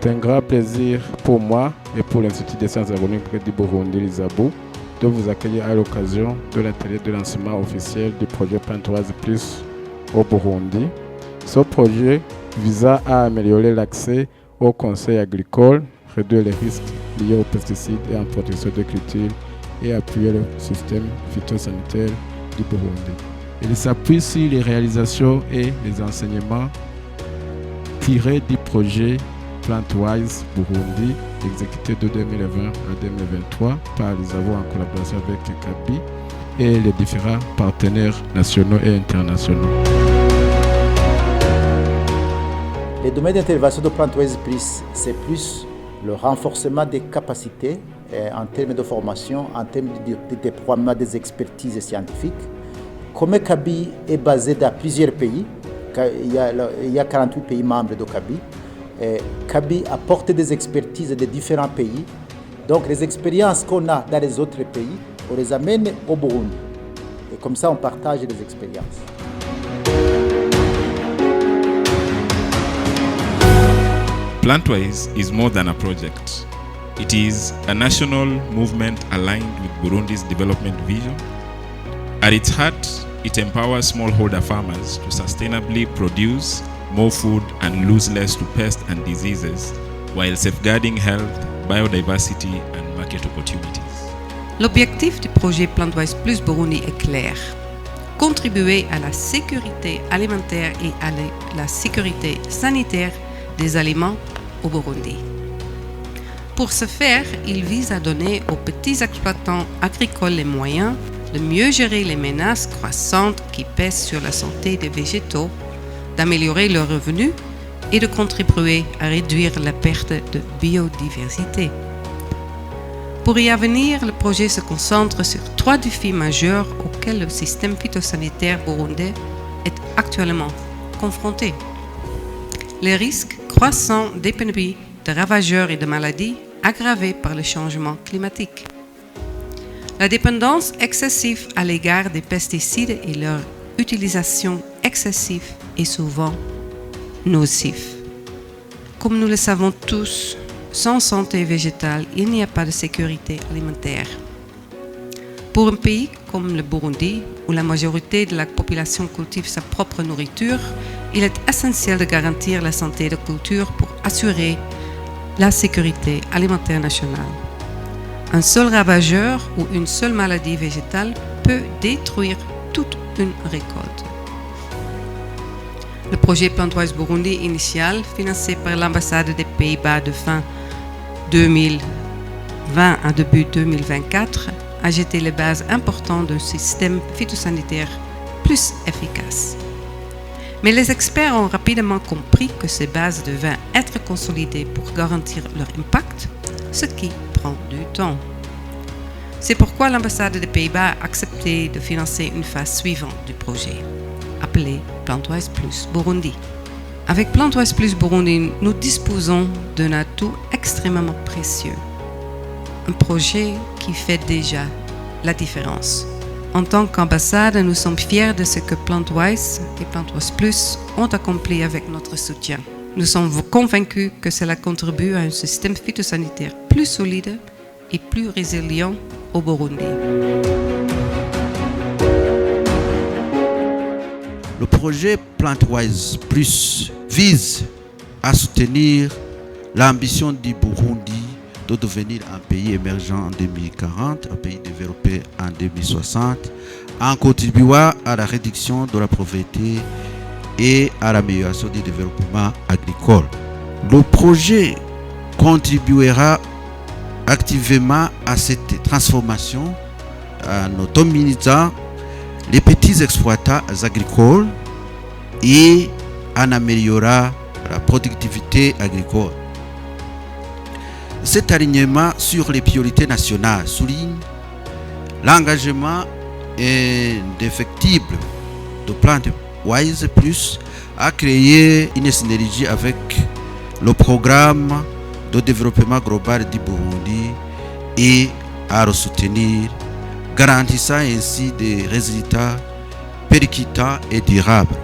C'est un grand plaisir pour moi et pour l'Institut des sciences agronomiques du Burundi, l'ISABU, de vous accueillir à l'occasion de l'atelier de lancement officiel du projet Plantoise Plus au Burundi. Ce projet visa à améliorer l'accès aux conseils agricoles, réduire les risques liés aux pesticides et en protection de cultures et appuyer le système phytosanitaire du Burundi. Il s'appuie sur les réalisations et les enseignements tirés du projet Plantwise Burundi, exécuté de 2020 à 2023 par l'ISABU en collaboration avec CABI et les différents partenaires nationaux et internationaux. Les domaines d'intervention de Plantwise Plus, c'est plus le renforcement des capacités en termes de formation, en termes de déploiement des expertises scientifiques. Comme CABI est basé dans plusieurs pays, il y a 48 pays membres de CABI. CABI apporte des expertises de différents pays. Donc les expériences qu'on a dans les autres pays, on les amène au Burundi. Et comme ça, on partage les expériences. Plantwise is more than a project. It is a national movement aligned with Burundi's development vision. At its heart, it empowers smallholder farmers to sustainably produce more food and lose less to pests and diseases, while safeguarding health, biodiversity and market opportunities. L'objectif du projet Plantwise Plus Burundi est clair. Contribuer à la sécurité alimentaire et à la sécurité sanitaire des aliments au Burundi. Pour ce faire, il vise à donner aux petits exploitants agricoles les moyens de mieux gérer les menaces croissantes qui pèsent sur la santé des végétaux, d'améliorer leurs revenus et de contribuer à réduire la perte de biodiversité. Pour y venir, le projet se concentre sur 3 défis majeurs auxquels le système phytosanitaire burundais est actuellement confronté. Les risques croissants d'épidémies, de ravageurs et de maladies aggravés par le changement climatique. La dépendance excessive à l'égard des pesticides et leur utilisation excessive est souvent nocive. Comme nous le savons tous, sans santé végétale, il n'y a pas de sécurité alimentaire. Pour un pays comme le Burundi, où la majorité de la population cultive sa propre nourriture, il est essentiel de garantir la santé de culture pour assurer la sécurité alimentaire nationale. Un seul ravageur ou une seule maladie végétale peut détruire toute une récolte. Le projet Plantwise Burundi initial, financé par l'ambassade des Pays-Bas de fin 2020 à début 2024, a jeté les bases importantes d'un système phytosanitaire plus efficace. Mais les experts ont rapidement compris que ces bases devaient être consolidées pour garantir leur impact, ce qui prend du temps. C'est pourquoi l'ambassade des Pays-Bas a accepté de financer une phase suivante du projet, appelée Plantwise Plus Burundi. Avec Plantwise Plus Burundi, nous disposons d'un atout extrêmement précieux. Un projet qui fait déjà la différence. En tant qu'ambassade, nous sommes fiers de ce que Plantwise et Plantwise Plus ont accompli avec notre soutien. Nous sommes convaincus que cela contribue à un système phytosanitaire plus solide et plus résilient au Burundi. Le projet Plantwise Plus vise à soutenir l'ambition du Burundi de devenir un pays émergent en 2040, un pays développé en 2060, en contribuant à la réduction de la pauvreté et à l'amélioration du développement agricole. Le projet contribuera activement à cette transformation en autonomisant les petits exploitants agricoles et en améliorant la productivité agricole. Cet alignement sur les priorités nationales souligne l'engagement indéfectible de Plantwise Plus à créer une synergie avec le programme de développement global du Burundi et à le soutenir, garantissant ainsi des résultats percutants et durables.